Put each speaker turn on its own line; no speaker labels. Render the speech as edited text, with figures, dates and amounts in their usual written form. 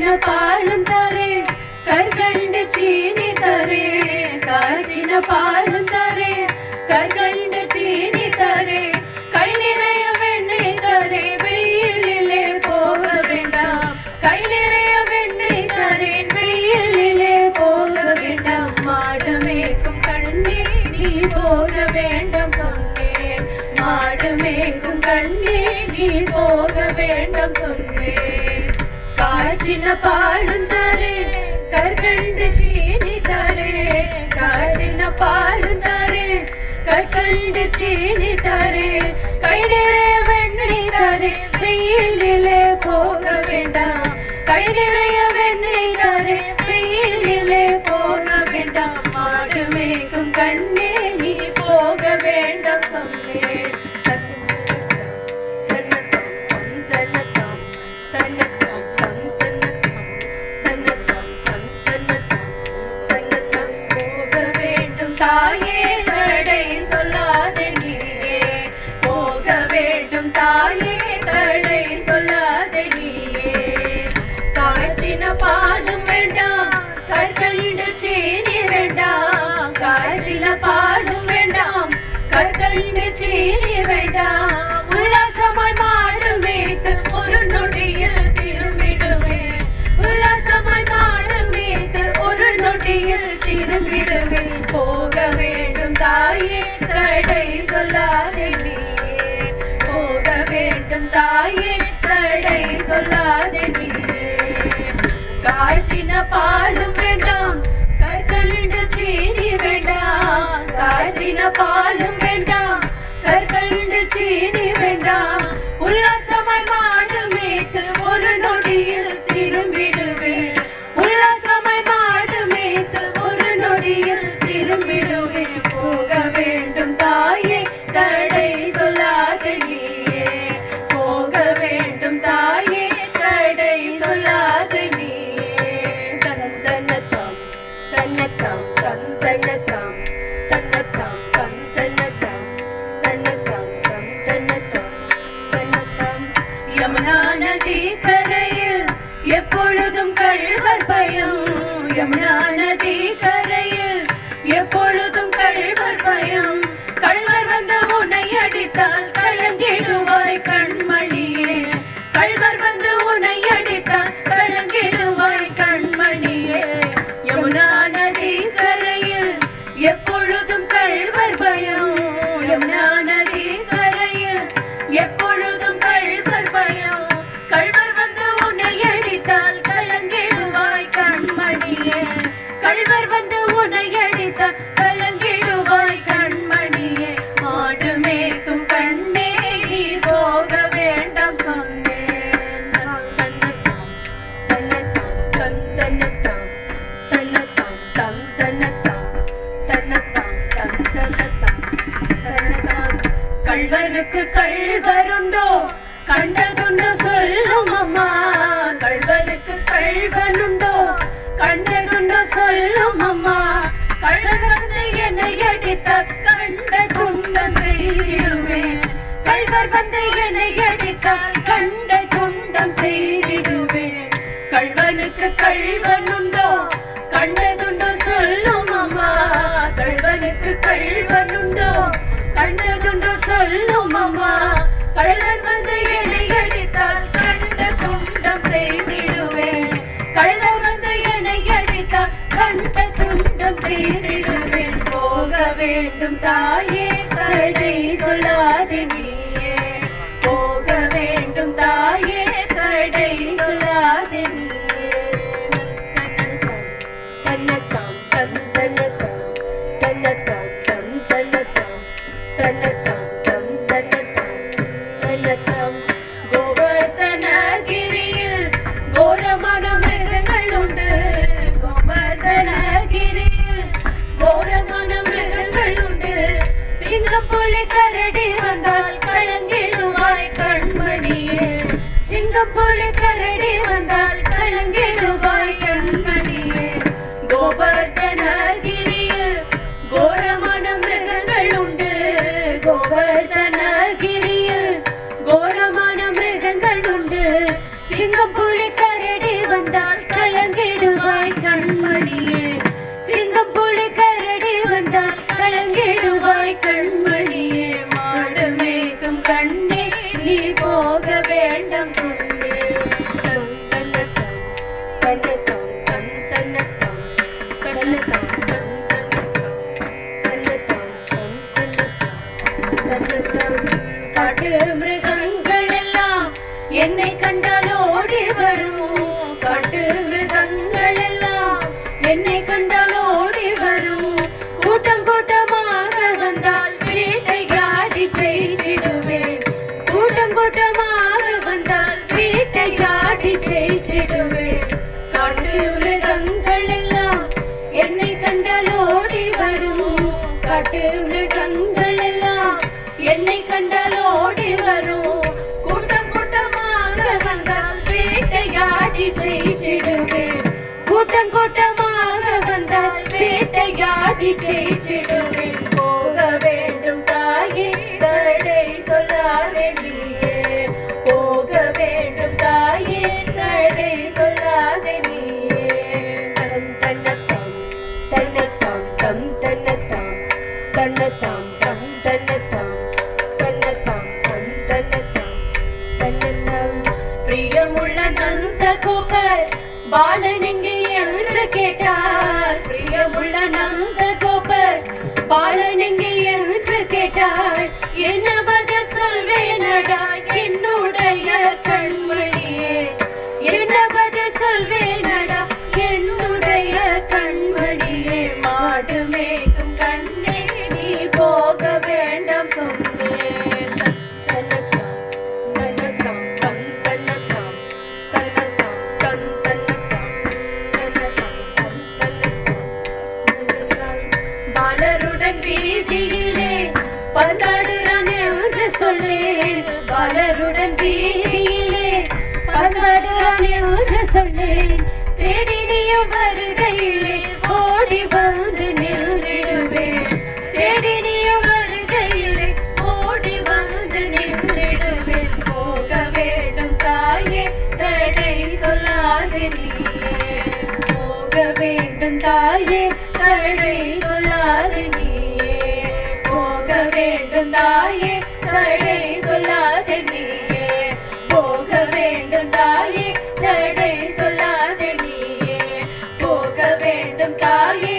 காய்ச்சின பாலும் தரே கற்கண்டு சீனி தரே காய்ச்சின பாலும் தரே கற்கண்டு சீனி தரே கை நிறைய வெண்ணெய் தரே வெயிலிலே போக வேண்டாம் கை நிறைய வெண்ணெய் தரே வெயிலிலே போக வேண்டாம் மாடு மேய்க்கும் கண்ணே நீ போக வேண்டாம் சொன்னேன் மாடு மேய்க்கும் கண்ணே நீ போக வேண்டாம் சொன்னேன் காய்ச்சின பாலும் தரே கற்கண்டு சீனி தரே காய்ச்சின பாலும் தரே கற்கண்டு சீனி தரே கை நிறைய வெண்ணெய் தரே வெயிலிலே போக வேண்டாம் கை நிறைய வெண்ணெய் தரே வெயிலிலே போக வேண்டாம் மாடு மேய்க்கும் கண்ணே நீ போக வேண்டாம் சொன்னேன் தாயே தடை சொல்லாதே நீயே போக வேண்டும் தாயே தடை சொல்லாதே நீயே காய்ச்சின பாலும் வேண்டாம் கற்கண்டு சீனி வேண்டாம் காய்ச்சின பாலும் வேண்டாம் கற்கண்டு சீனி வேண்டாம் உல்லாசமாய் மாடு மேய்த்து ஒரு நொடியில் திரும்பிடுவேன் உல்லாசமாய் மாடு மேய்த்து ஒரு நொடியில் திரும்பிடுவேன் போக வேண்டும் தாயே தடை சொல்லாதே நீயே போக வேண்டும் தாயே தடை சொல்லாதே நீயே காய்ச்சின பாலும் வேண்டாம் கற்கண்டு சீனி வேண்டாம் காய்ச்சின பாலும் வேண்டாம் கற்கண்டு சீனி வேண்டாம் உல்லாசமாய் மாடு மேய்த்து ஒரு நொடியில் திரும்பிடுவேன் உல்லாசமாய் மாடு மேய்த்து ஒரு நொடியில் திரும்பிடுவேன் போக வேண்டும் தாயே தடை சொல்லாதே நீயே போக வேண்டும் தாயே தடை சொல்லாதே நீயே தன்னத்தம் தன்னத்தம் தன்னத்தம் தன்னத்தம் தன்னத்தம் தன்னத்தம் தன்னத்தம் தன்னத்தம் யமுனா நதி கரையில் எப்பொழுதும் கள்வர் பயம் யமுனா நதி கரையில் எப்பொழுதும் கள்வர் பயம் கள்வர் வந்து உன்னை அடித்தால் கலங்கிடுவாய் கண்மணியே கள்வர் வந்து உன்னை அடித்தால் கலங்கிடுவாய் கண்மணியே யமுனா நதி கரையில் எப்பொழுதும் கள்வர் பயம் யமுனா நதி கரையில் எப்பொழுதும் கள்வர் பயம் கள்வர் வந்து உன்னை அடித்தால் கலங்கிடுவாய் கண்மணியே கள்வர் வந்து உன்னை அடித்தால் கலங்கிடுவாய் கண்மணியே மாடு மேய்க்கும் கண்ணே நீ போக வேண்டாம் சொன்னேன் தன்னத்தம் தன்னத்தம் தன்னத்தம் தன்னத்தம் தன்னத்தம் தன்னத்தம் தன்னத்தம் தன்னத்தம் கள்வருக்கு கள்வருண்டோ கண்டதுண்டு சொல்லும் அம்மா கள்வருக்கு கள்வனுண்டோ கண்டதுண்டு சொல்லும் அம்மா கள்வர் வந்து என்னை அடித்தார் கண்ட துண்டம் செய்திடுவேன் கள்வர் வந்து என்னை அடித்தார் கண்ட துண்டம் செய்திடுவேன் கள்வனுக்கு கள்வனுண்டோ கண்டதுண்டு சொல்லும் அம்மா கள்வனுக்கு கள்வனுண்டோ கண்டதுண்டு சொல்லும் அம்மா கள்வன் வந்து என்னை அடித்தால் கண்ட துண்டம் செய்திடுவேன் கள்வர் வந்து என்னை அடித்தால் கண்ட துண்டம் செய்திடுவேன் போக வேண்டும் தாயே தடை சொல்லாதே நீயே போக வேண்டும் தாயே தடை சொல்லாதே நீயே தன்னத்தம் தன்னத்தம் தன்னத்தம் தன்னத்தம் தன்னத்தம் தன்னத்தம் தன்னத்தம் கோவர்தனகிரியில் கோரமான மிருகங்கள் உண்டு கோவர்தனகிரியில் கோரமான மிருகங்கள் உண்டு சிங்கம் புலி கரடி வந்தால் கூட்டம் கூட்டமாக வந்தால் வேட்டையாடி ஜெயிச்சிடுவேன். போக வேண்டும் தாயே தடை சொல்லாதே நீயே, போக வேண்டும் தாயே தடை சொல்லாதே நீயே. தம் தன்னத்தாம் தன்னத்தாம் தம் தன்னத்தாம் தன்னத்தாம் தம் தன்னத்தாம் தன்னத்தாம் தம் தன்னத்தாம் தன்னத்தாம். பிரியமுள்ள நந்தகோபர் பாலன் எங்கே என்று கேட்டார். பிரியமுள்ள நந்தகோபர் பாலன் எங்கே என்று கேட்டார். என்ன பதில் சொல்வேனடா என்னுடைய கண்மணியே, என்ன பதில் சொல்வேனடா என்னுடைய கண்மணியே. மாடு மேய்க்கும் கண்ணே நீ போக வேண்டாம் சொன்னேன். தன்னத்தாம் தன்னத்தாம் தம் தன்னத்தாம் தன்னத்தாம் தம் தன்னத்தாம் தன்னத்தாம் தம் தன்னத்தாம். பாலருடன் வீதியிலே பந்தாடுறான் என்று சொல்லேன். பாலருடன் வீதியிலே பந்தாடுறான் என்று சொல்லேன். தேடி நீயும் வருகையிலே ஓடி வந்து நின்றிடுவேன். தேடி நீயும் வருகையிலே ஓடி வந்து நின்றிடுவேன். போக வேண்டும் தாயே தடை சொல்லாதே நீயே, போக வேண்டும் தாயே தடை சொல்லாதே நீயே, போக வேண்டும் தாயே தடை சொல்லாதே நீயே, போக வேண்டும் தாயே தடை சொல்லாதே நீயே, போக வேண்டும் தாயே